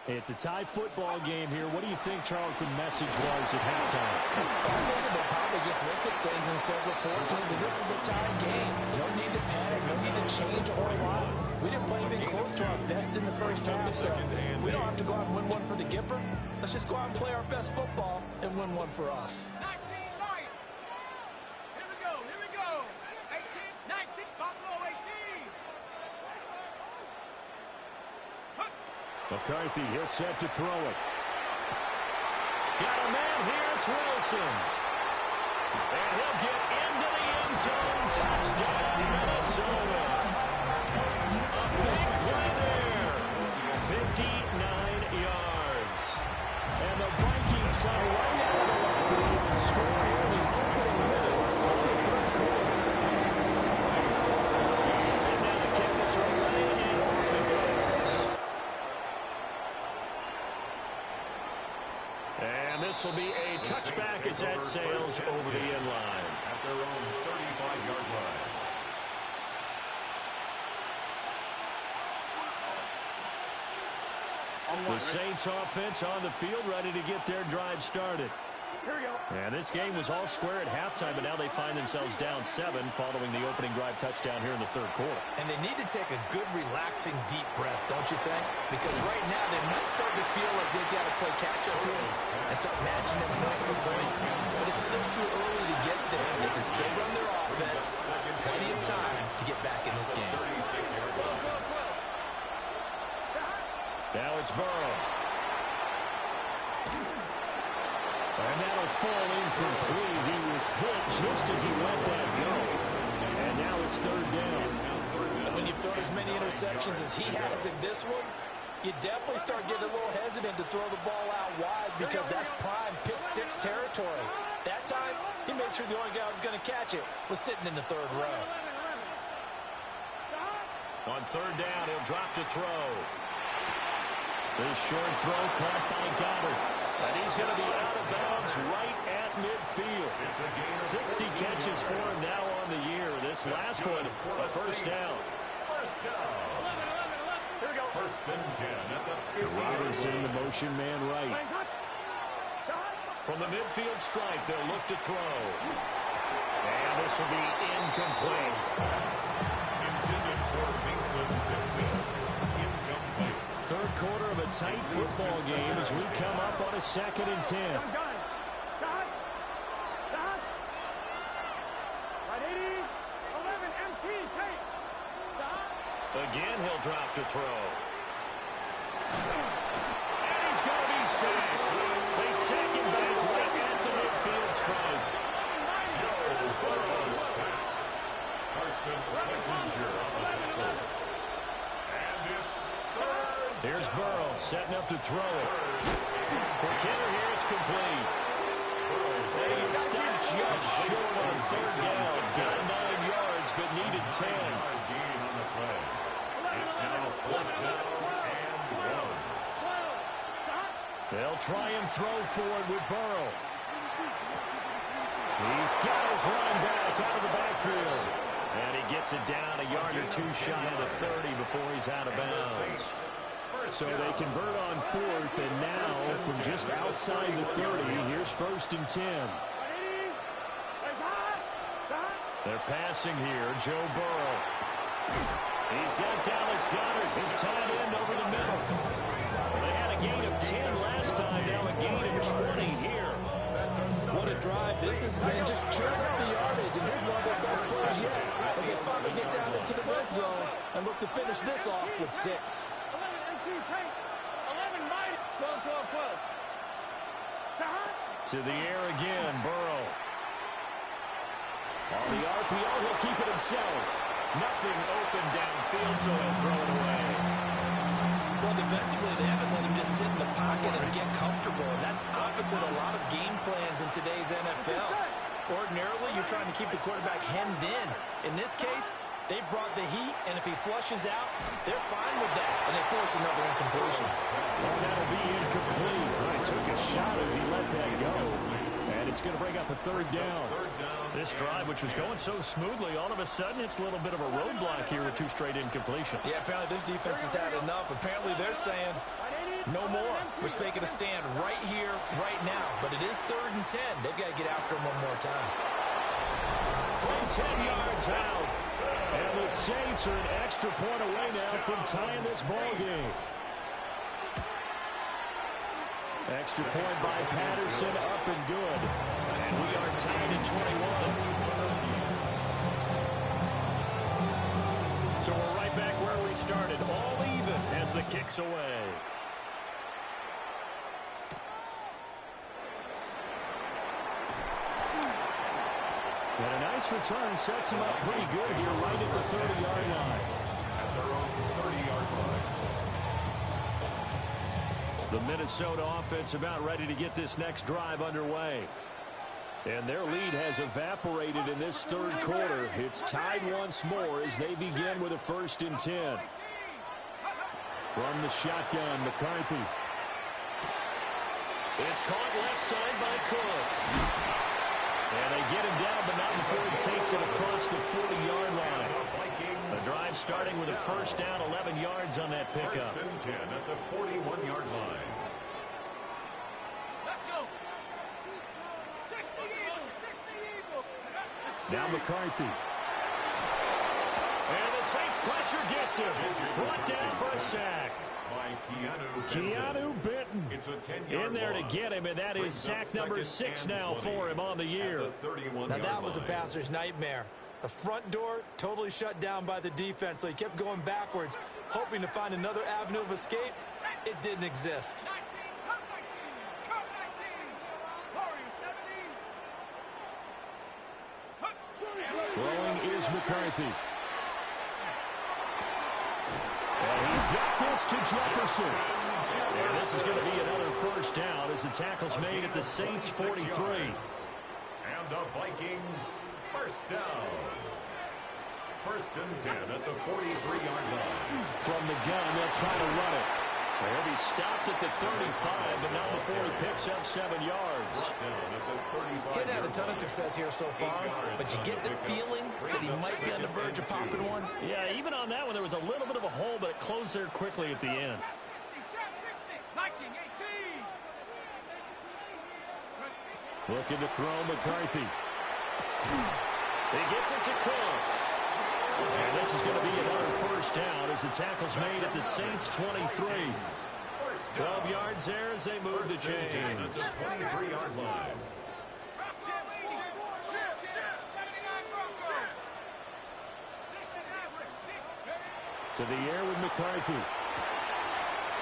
S9: It's a tie football game here. What do you think, Charles, the message was at halftime?
S11: I think they probably just looked at things and said, we're fortunate that this is a tie game. No need to panic. No need to change a whole lot. We didn't play anything close to our best in the first half, so we don't have to go out and win one for the Gipper. Let's just go out and play our best football and win one for us.
S5: 19, Lions. Here we go. Here we go. 18, 19, Buffalo 18.
S9: McCarthy, he'll set to throw it. Got a man here, it's Wilson. And he'll get into the end zone. Touchdown, Minnesota. A big play there. 59 yards. And the Vikings come right out of the locker room and score here in the opening minute of the third quarter. And now the kick is away and off it goes. And this will be a touchback as that sails over the end line.
S6: At their own 35-yard line.
S9: The Saints offense on the field ready to get their drive started.
S5: Here we go.
S9: And this game was all square at halftime, but now they find themselves down 7 following the opening drive touchdown here in the third quarter.
S11: And they need to take a good, relaxing, deep breath, don't you think? Because right now they might start to feel like they've got to play catch-up here and start matching them point for point. But it's still too early to get there. They can still run their offense. Plenty of time to get back in this game.
S9: Now it's Burrow. And that'll fall incomplete. He was hit just as he let that go. And now it's third down.
S11: And when you throw as many interceptions as he has in this one, you definitely start getting a little hesitant to throw the ball out wide because that's prime pick 6 territory. That time, he made sure the only guy who was going to catch it was sitting in the third row.
S9: On third down, he'll drop to throw. This short throw caught by Goddard. And he's going to be out of bounds right at midfield. 60 catches for him now on the year. This last one, a first down.
S6: First down.
S5: Here we go.
S6: First and 10 at the
S9: Robinson, the motion man right. From the midfield strike, they'll look to throw. And this will be incomplete.
S6: intended for Mason Tipton. Incomplete.
S9: Third quarter of a tight football game as we come up on a 2nd and 10. Again, he'll drop to throw. And he's going to be sacked. They sack him back right at the midfield stripe.
S6: Joe Burrow sacked. Carson Schlesinger on the tackle. And it's third.
S9: Here's Burrow setting up to throw it. For Kenner here, it's complete. And he stopped just short on third down. Got 9 yards yards, but needed 10.
S6: Gain on the play. It's now 4th down and 1.
S9: They'll try and throw for it with Burrow. He's got his running back out of the backfield. And he gets it down a yard or two shy of the 30 before he's out of bounds. So they convert on 4th, and now from just outside the 30, here's 1st and 10. They're passing here, Joe Burrow. He's got Dallas Goedert, his tight end, over the middle. They had a gain of 10 last time, now a gain of 20 here.
S11: What a drive. This has been just churning up the yardage, and here's one of their best plays yet as they finally get down into the red zone and look to finish this off with 6.
S9: To the air again, Burrow. On the RPO, he'll keep it himself. Nothing open downfield, so he'll throw it away.
S11: Well, defensively, they haven't let him just sit in the pocket and get comfortable, and that's opposite a lot of game plans in today's NFL. Ordinarily, you're trying to keep the quarterback hemmed in. In this case, they brought the heat, and if he flushes out, they're fine with that, and they force another incompletion.
S9: Well, that'll be incomplete. He took a shot as he let that go, and it's going to bring up a 3rd down. This drive, which was going so smoothly, all of a sudden it's a little bit of a roadblock here with 2 straight incompletions.
S11: Yeah, apparently this defense has had enough. Apparently they're saying no more. We're taking a stand right here, right now. But it is 3rd and 10. They've got to get after him one more time.
S9: From 10 yards out. And the Saints are an extra point away now from tying this ball game. Extra point by Patterson, up and good. And we are tied at 21. So we're right back where we started, all even as the kick's away. And a nice return sets him up pretty good here right at the 30-yard line.
S6: At their own 30-yard line.
S9: The Minnesota offense about ready to get this next drive underway. And their lead has evaporated in this 3rd quarter. It's tied once more as they begin with a 1st and 10. From the shotgun, McCarthy. It's caught left side by Cooks. And they get him down, but not before he takes it across the 40-yard line. The drive starting with a 1st down, 11 yards on that pickup.
S6: 1st and 10 at the 41-yard line.
S5: Let's go. 60 Eagles.
S9: Now McCarthy. And the Saints pressure gets him. Brought down for a sack.
S6: By
S9: Keanu Benton
S6: It's a 10-yard
S9: in there to get him, and that is sack number 6 now for him on the year.
S11: Now that was a passer's nightmare. The front door totally shut down by the defense, so he kept going backwards, hoping to find another avenue of escape. It didn't exist.
S9: Throwing is McCarthy. And he's got this to Jefferson. And this is going to be another 1st down as the tackle's made at the Saints' 43.
S6: And the Vikings, 1st down. 1st and 10 at the 43-yard line.
S9: From the gun, they'll try to run it. He'll be stopped at the 35, but not before he picks up 7 yards.
S11: He's had a ton of success here so far, but you get the feeling that he might be on the verge of popping one.
S9: Yeah, even on that one, there was a little bit of a hole, but it closed there quickly at the end. Looking to throw McCarthy. He gets it to Cooks. And this is going to be another 1st down as the tackle's made at the Saints' 23. 12 yards there as they move the chains.
S6: 23-yard line.
S9: To the air with McCarthy.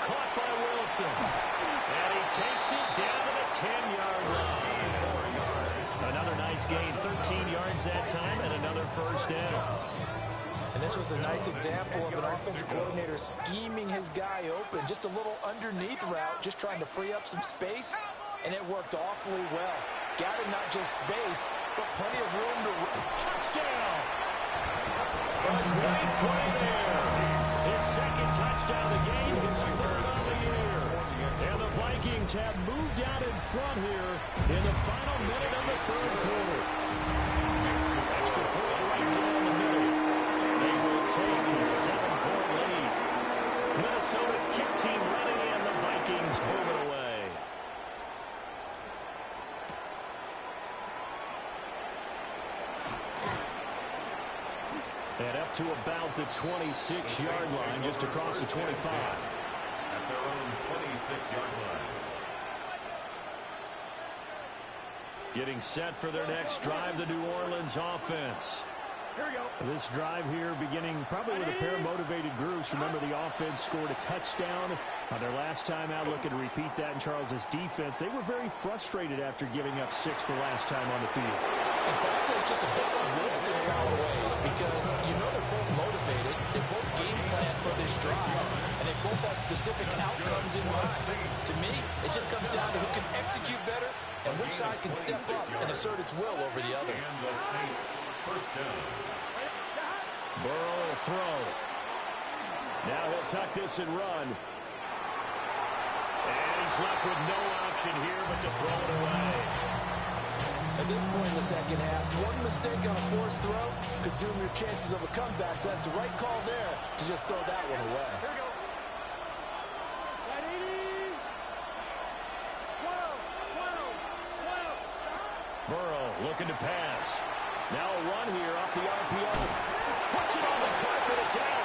S9: Caught by Wilson. And he takes it down to the 10-yard line. Another nice gain, 13 yards that time, and another 1st down.
S11: And this was a nice example of an offensive coordinator scheming his guy open. Just a little underneath route, just trying to free up some space, and it worked awfully well. Gathered not just space, but plenty of room to...
S9: Touchdown!
S12: touchdown to gain his third on the year. And the Vikings have moved out in front here in the final minute of the third quarter. Extra point right down the middle. They will take a 7-point lead. Minnesota's kick team running in, the Vikings move it away. And up to about the 26-yard line, just across the 25.
S6: At their own 26-yard line.
S12: Getting set for their next drive, the New Orleans offense.
S5: Here we go.
S12: This drive here beginning probably with a pair of motivated groups. Remember, the offense scored a touchdown on their last time out. Looking to repeat that in Charles's defense. They were very frustrated after giving up 6 the last time on the field.
S11: In fact, it's just a bit of blips in a lot of ways because you know they're both motivated. They both game plan for this drive, and they both have specific outcomes in mind. To me, it just comes down to who can execute better and which side can step up and assert its will over the other.
S6: And the Saints, first down.
S12: Burrow will throw. Now he'll tuck this and run. And he's left with no option here but to throw it away.
S11: At this point in the second half, one mistake on a forced throw could doom your chances of a comeback. So that's the right call there to just throw that one away.
S5: Here we go. 12.
S12: Burrow looking to pass. Now a run here off the RPO. Puts it on the carpet. It's out.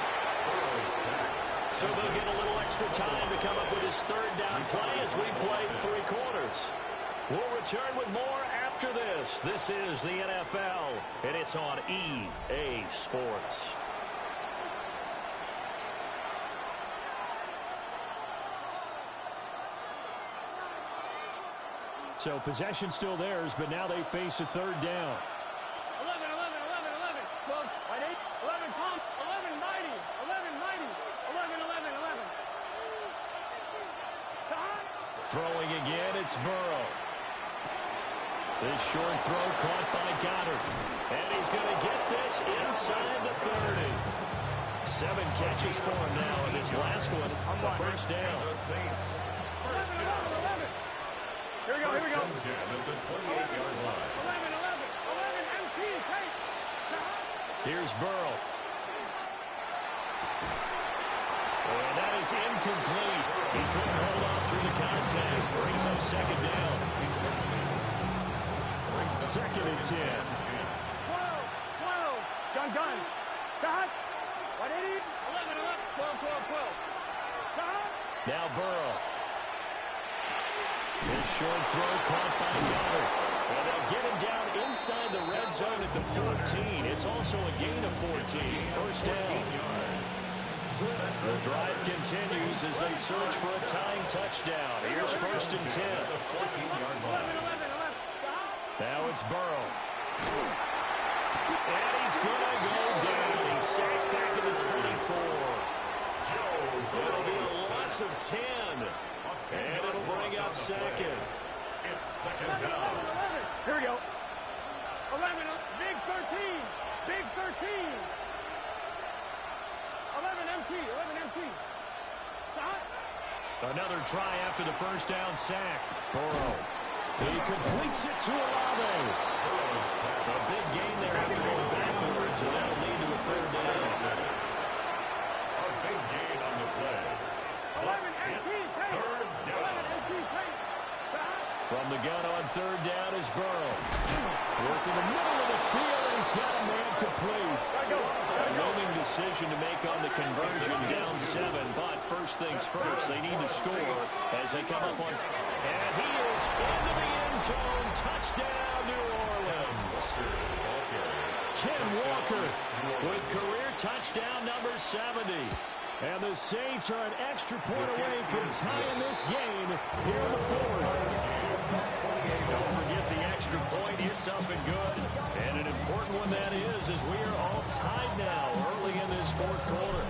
S12: So they'll get a little extra time to come up with his third down play as we played 3 quarters. We'll return with more after this. This is the NFL, and it's on EA Sports. So possession still theirs, but now they face a third down.
S5: 11, 12, 11, Tom, 11, 90, 11.
S12: Throwing again, it's Burrow. This short throw caught by Goddard. And he's going to get this inside the 30. 7 catches for him now in this last one. The first down.
S5: 11. Here we go.
S6: At the 28-yard line.
S5: 11, MT, take.
S12: Here's Burrow. And that is incomplete. He couldn't hold on through the contact. Brings up second down. Second and 10.
S5: 12. Gun. Stop. 180. 11, 12. Stop.
S12: Now Burrow. His short throw caught by Goddard. And they'll get him down inside the red zone at the 14. It's also a gain of 14. First down. The drive continues as they search for a tying touchdown. Here's first and 10. Now it's Burrow. And he's going to go down. He's sacked back at the 24. It'll be a loss of 10. And it'll bring up second.
S6: It's second down.
S5: Here we go. 11, big 13. 11 MT. Stop.
S12: Another try after the first down sack. Burrow. He completes it to Olave. A big gain there after going backwards, and that'll lead to a third down.
S6: A big gain on the play.
S5: 11 MT, take.
S6: Third down.
S5: 11 MT, take. Stop.
S12: From the gun on third down is Burrow. Working the middle of the field, and he's got a man complete. A looming decision to make on the conversion, down 7. But first things first, they need to score as they come up on. And he is into the end zone. Touchdown, New Orleans. Ken Walker with career touchdown number 70. And the Saints are an extra point away from tying this game here in the fourth. Don't forget the extra point. It's up and good. And an important one that is, as we are all tied now early in this fourth quarter.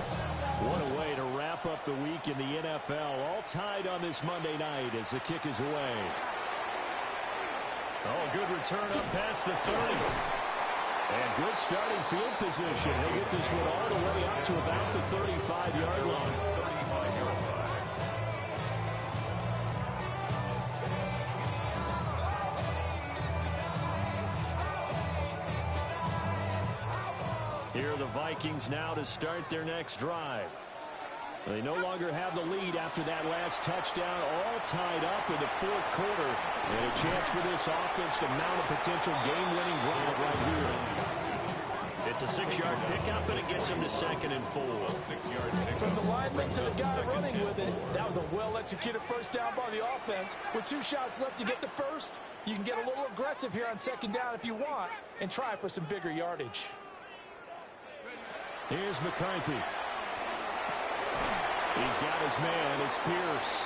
S12: What a way to wrap up the week in the NFL. All tied on this Monday night as the kick is away. Oh, good return up past the 30. And good starting field position. He'll get this one all the way up to about the 35-yard line. Here are the Vikings now to start their next drive. They no longer have the lead after that last touchdown, all tied up in the fourth quarter. And a chance for this offense to mount a potential game-winning drive right here. It's a 6-yard pickup, and it gets them to 2nd and 4.
S11: From the lineman to the guy running with it, that was a well-executed first down by the offense. With 2 shots left to get the first, you can get a little aggressive here on 2nd down if you want and try for some bigger yardage.
S12: Here's McCarthy. He's got his man. It's Pierce.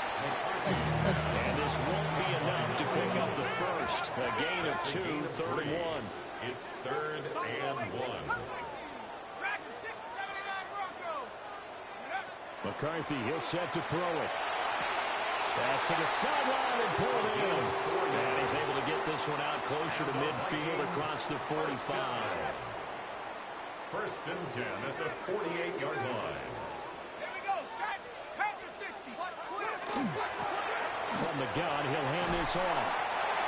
S12: And this won't be enough to pick up the first. A gain of 2, 3rd and 1.
S6: It's 3rd and 1.
S12: McCarthy, he'll set to throw it. Pass to the sideline and pulled in. And he's able to get this one out closer to midfield across the 45.
S6: 1st and 10 at the 48-yard line.
S12: From the gun, he'll hand this off.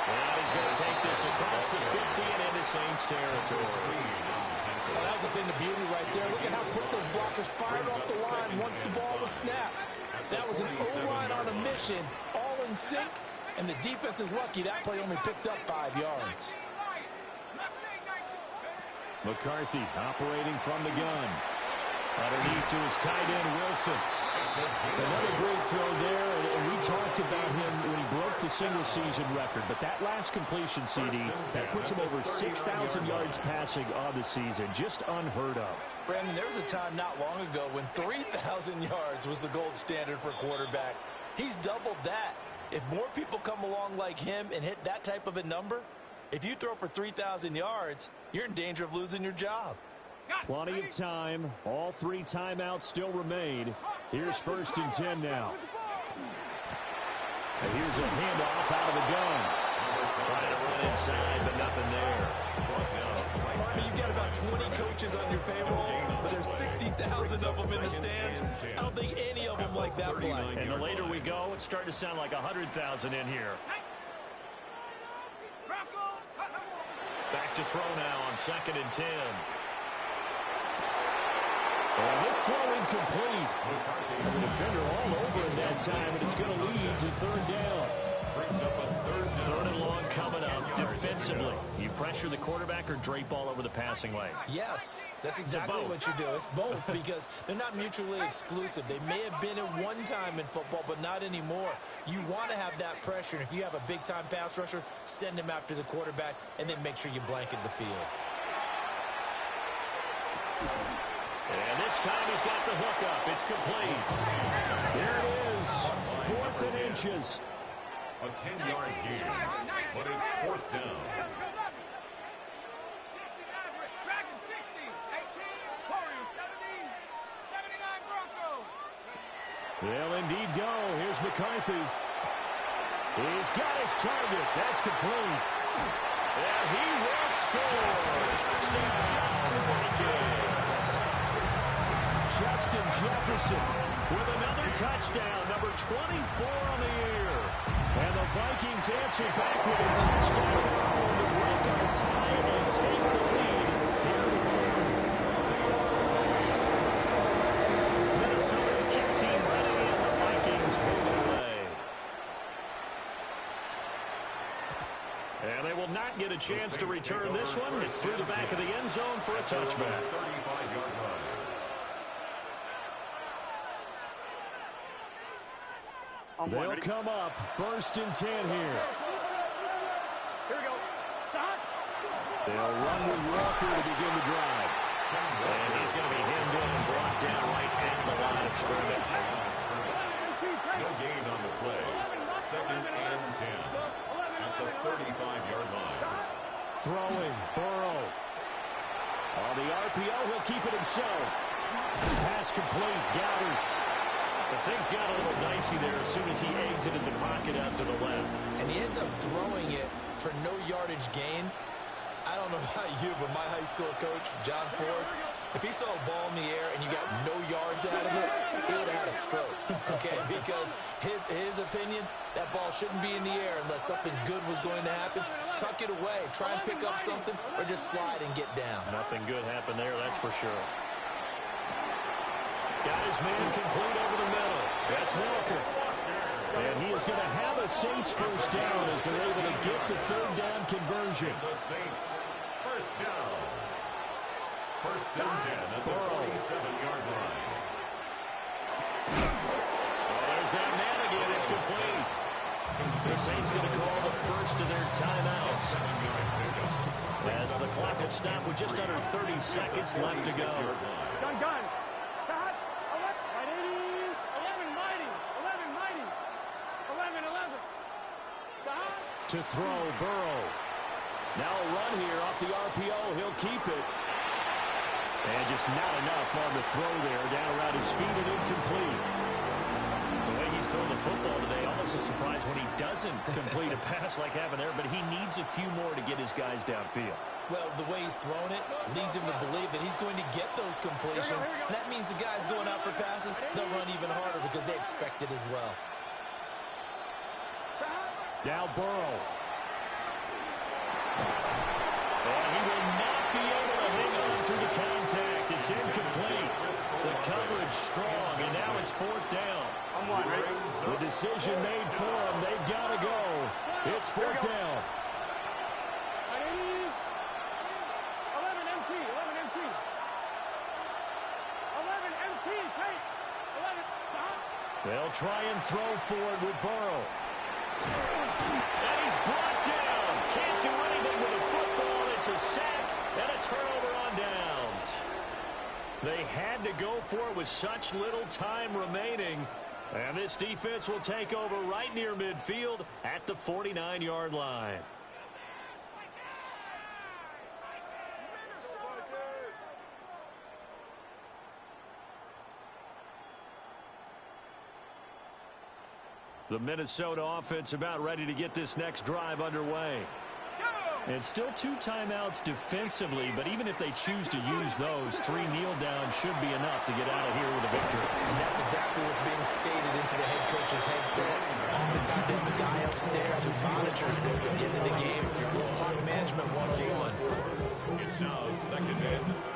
S12: And he's going to take this across the 50 and into Saints territory.
S11: Well, that was a thing of beauty right there. Look at how quick those blockers fired off the line once the ball was snapped. That was an O-line on a mission, all in sync, and the defense is lucky that play only picked up 5 yards.
S12: McCarthy operating from the gun. Underneath to his tight end, Wilson. Another great throw there, and we talked about him when he broke the single-season record. But that last completion, CD, that puts him over 6,000 yards passing on the season. Just unheard of.
S11: Brandon, there was a time not long ago when 3,000 yards was the gold standard for quarterbacks. He's doubled that. If more people come along like him and hit that type of a number, if you throw for 3,000 yards, you're in danger of losing your job.
S12: Plenty of time. All 3 timeouts still remain. Here's 1st and 10 now. And here's a handoff out of the gun.
S9: Trying to run inside, but nothing there.
S11: Harvey, you've got about 20 coaches on your payroll, but there's 60,000 of them in the stands. I don't think any of them like that play.
S12: And the later we go, it's starting to sound like 100,000 in here. Back to throw now on 2nd and 10. And this throw incomplete. The defender all over in that time, and it's going to lead to 3rd down.
S6: Brings up a
S12: 3rd and long coming up defensively. You pressure the quarterback or drape all over the passing lane?
S11: Yes, that's exactly what you do. It's both because they're not mutually exclusive. They may have been at one time in football, but not anymore. You want to have that pressure, and if you have a big-time pass rusher, send him after the quarterback, and then make sure you blanket the field.
S12: And this time he's got the hook up. It's complete. There it is. 4th and inches.
S6: A 10-yard gain, but it's 4th down.
S12: They'll indeed go. Here's McCarthy. He's got his target. That's complete. And he will score. Touchdown, Vikings. Justin Jefferson with another touchdown, number 24 on the year. And the Vikings answer back with a touchdown to break our tie and take the lead here in the 4th. Minnesota's kick team running in, the Vikings moving away. And they will not get a chance to return this one. It's through the back of the end zone for a touchback.
S6: 35-yard line.
S12: They'll come up 1st and 10 here.
S5: Here we go. Stop.
S12: They'll run with Walker to begin the drive.
S9: And he's going to be hemmed in and brought down right at the line of scrimmage.
S6: No gain on the play. 2nd and 10 at the 35-yard line.
S12: Throwing, Burrow. On the RPO, he'll keep it himself. Pass complete, Goddard. But things got a little dicey there as soon as he exited the pocket out to the left.
S11: And he ends up throwing it for no yardage gained. I don't know about you, but my high school coach, John Ford, if he saw a ball in the air and you got no yards out of it, he would have had a stroke, okay? Because his opinion, that ball shouldn't be in the air unless something good was going to happen. Tuck it away, try and pick up something, or just slide and get down.
S9: Nothing good happened there, that's for sure. Got his man complete over the middle. That's Walker. And he is going to have a Saints first down as they're able to get the third down conversion.
S6: The Saints, first down. First and 10 at the 47-yard line.
S9: Oh, there's that man again. It's complete. The Saints going to call the first of their timeouts as the clock will stop with just under 30 seconds left to go.
S5: Gun. Cut. 11 mighty. 11 mighty. 11.
S9: To throw, Burrow. Now a run here off the RPO. He'll keep it. And just not enough on the throw there. Down around his feet and incomplete. The way he's thrown the football today, almost a surprise when he doesn't complete a pass like happened there, but he needs a few more to get his guys downfield.
S11: Well, the way he's thrown it leads him to believe that he's going to get those completions. And that means the guys going out for passes, they'll run even harder because they expect it as well.
S9: Now Burrow. And he will not be able to hang on through the contact. It's incomplete. The coverage strong, and now it's fourth down. The decision made for them. They've got to go. It's fourth down.
S5: 11 MT. 11 MT. 11 MT. Take. 11. Stop.
S9: They'll try and throw for it with Burrow. And he's brought down. Can't do anything with a football. It's a sack and a turnover on downs. They had to go for it with such little time remaining. And this defense will take over right near midfield at the 49-yard line. The Minnesota offense about ready to get this next drive underway. And still 2 timeouts defensively, but even if they choose to use those, 3 kneel downs should be enough to get out of here with a victory.
S11: And that's exactly what's being stated into the head coach's headset. Oftentimes they have a guy upstairs who monitors this at the end of the game. Little clock management 101.
S6: It's now second and